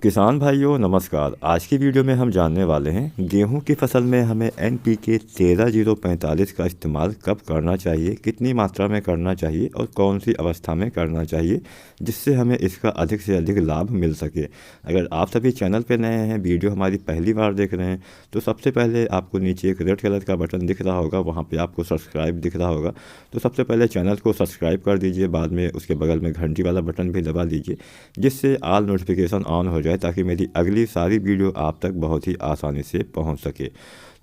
किसान भाइयों नमस्कार। आज की वीडियो में हम जानने वाले हैं गेहूं की फसल में हमें NPK 13-0-45 का इस्तेमाल कब करना चाहिए, कितनी मात्रा में करना चाहिए और कौन सी अवस्था में करना चाहिए जिससे हमें इसका अधिक से अधिक लाभ मिल सके। अगर आप सभी चैनल पर नए हैं, वीडियो हमारी पहली बार देख रहे हैं, तो सबसे पहले आपको नीचे एक रेड कलर का बटन दिख रहा होगा, वहाँ पर आपको सब्सक्राइब दिख रहा होगा। तो सबसे पहले चैनल को सब्सक्राइब कर दीजिए, बाद में उसके बगल में घंटी वाला बटन भी दबा दीजिए जिससे ऑल नोटिफिकेशन ऑन हो जाए ताकि मेरी अगली सारी वीडियो आप तक बहुत ही आसानी से पहुंच सके।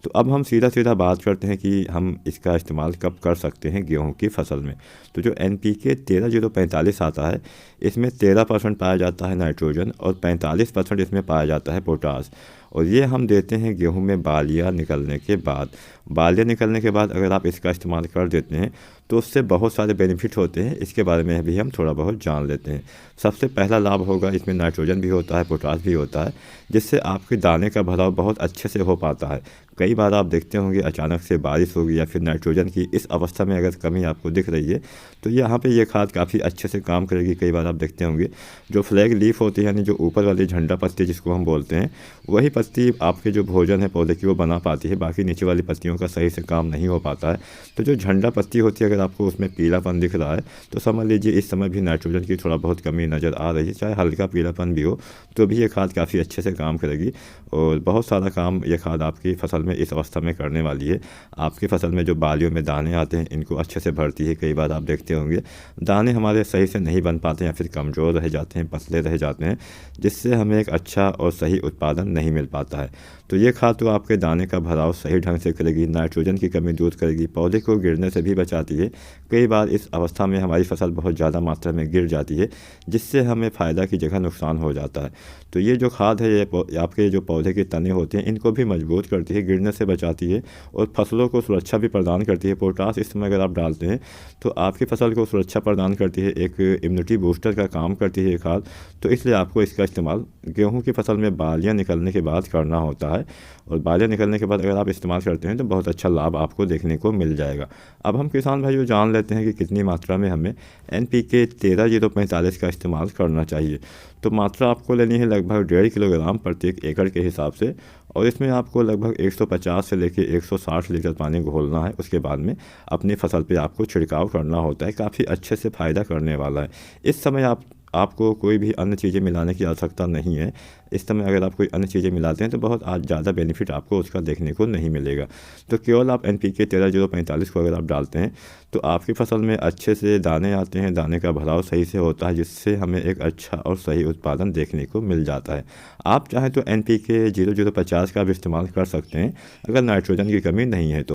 तो अब हम सीधा बात करते हैं कि हम इसका इस्तेमाल कब कर सकते हैं गेहूं की फसल में। तो जो NPK 13-0-45 आता है, इसमें 13% पाया जाता है नाइट्रोजन और 45% इसमें पाया जाता है पोटास। और ये हम देते हैं गेहूं में बालियाँ निकलने के बाद। बालियाँ निकलने के बाद अगर आप इसका इस्तेमाल कर देते हैं तो उससे बहुत सारे बेनिफिट होते हैं। इसके बारे में भी हम थोड़ा बहुत जान लेते हैं। सबसे पहला लाभ होगा, इसमें नाइट्रोजन भी होता है, पोटास भी होता है, जिससे आपके दाने का भराव बहुत अच्छे से हो पाता है। कई बार आप देखते होंगे अचानक से बारिश होगी या फिर नाइट्रोजन की इस अवस्था में अगर कमी आपको दिख रही है तो यहाँ पे ये खाद काफ़ी अच्छे से काम करेगी। कई बार आप देखते होंगे जो फ्लैग लीफ होती है, यानी जो ऊपर वाली झंडा पत्ती जिसको हम बोलते हैं, वही पत्ती आपके जो भोजन है पौधे की वो बना पाती है, बाकी नीचे वाली पत्तियों का सही से काम नहीं हो पाता है। तो जो झंडा पत्ती होती है, अगर आपको उसमें पीलापन दिख रहा है तो समझ लीजिए इस समय भी नाइट्रोजन की थोड़ा बहुत कमी नज़र आ रही है। चाहे हल्का पीलापन भी हो तो भी ये खाद काफ़ी अच्छे से काम करेगी और बहुत सारा काम ये खाद आपकी फसल में इस अवस्था में करने वाली है। आपकी फसल में जो बालियों में दाने आते हैं इनको अच्छे से भरती है। कई बार आप देखते होंगे दाने हमारे सही से नहीं बन पाते या फिर कमज़ोर रह जाते हैं, पतले रह जाते हैं, जिससे हमें एक अच्छा और सही उत्पादन नहीं मिल पाता है। तो ये खाद तो आपके दाने का भराव सही ढंग से करेगी, नाइट्रोजन की कमी दूर करेगी, पौधे को गिरने से भी बचाती है। कई बार इस अवस्था में हमारी फसल बहुत ज़्यादा मात्रा में गिर जाती है जिससे हमें फ़ायदा की जगह नुकसान हो जाता है। तो ये जो खाद है ये आपके जो पौधे के तने होते हैं इनको भी मजबूत करती है, गिरने से बचाती है और फसलों को सुरक्षा भी प्रदान करती है। पोटास इस समय अगर आप डालते हैं तो आपकी फसल को सुरक्षा प्रदान करती है, एक इम्यूनिटी बूस्टर का काम करती है ये खाद। तो इसलिए आपको इसका इस्तेमाल गेहूँ की फसल में बालियाँ निकलने के बाद करना होता है और बालियाँ निकलने के बाद अगर आप इस्तेमाल करते हैं तो बहुत अच्छा लाभ आपको देखने को मिल जाएगा। अब हम किसान भाइयों जान लेते हैं कि कितनी मात्रा में हमें NPK 13-0-45 का इस्तेमाल करना चाहिए। तो मात्रा आपको लेनी है लगभग 1.5 किलोग्राम प्रति एकड़ के हिसाब से और इसमें आपको लगभग 150 से लेकर 160 लीटर पानी घोलना है। उसके बाद में अपनी फसल पे आपको छिड़काव करना होता है, काफ़ी अच्छे से फ़ायदा करने वाला है। इस समय आपको कोई भी अन्य चीज़ें मिलाने की आवश्यकता नहीं है। इस समय अगर आप कोई अन्य चीज़ें मिलाते हैं तो बहुत आज ज़्यादा बेनिफिट आपको उसका देखने को नहीं मिलेगा। तो केवल आप NPK 13-0-45 को अगर आप डालते हैं तो आपकी फसल में अच्छे से दाने आते हैं, दाने का भराव सही से होता है, जिससे हमें एक अच्छा और सही उत्पादन देखने को मिल जाता है। आप चाहें तो NPK 0-0-50 का भी इस्तेमाल कर सकते हैं अगर नाइट्रोजन की कमी नहीं है तो।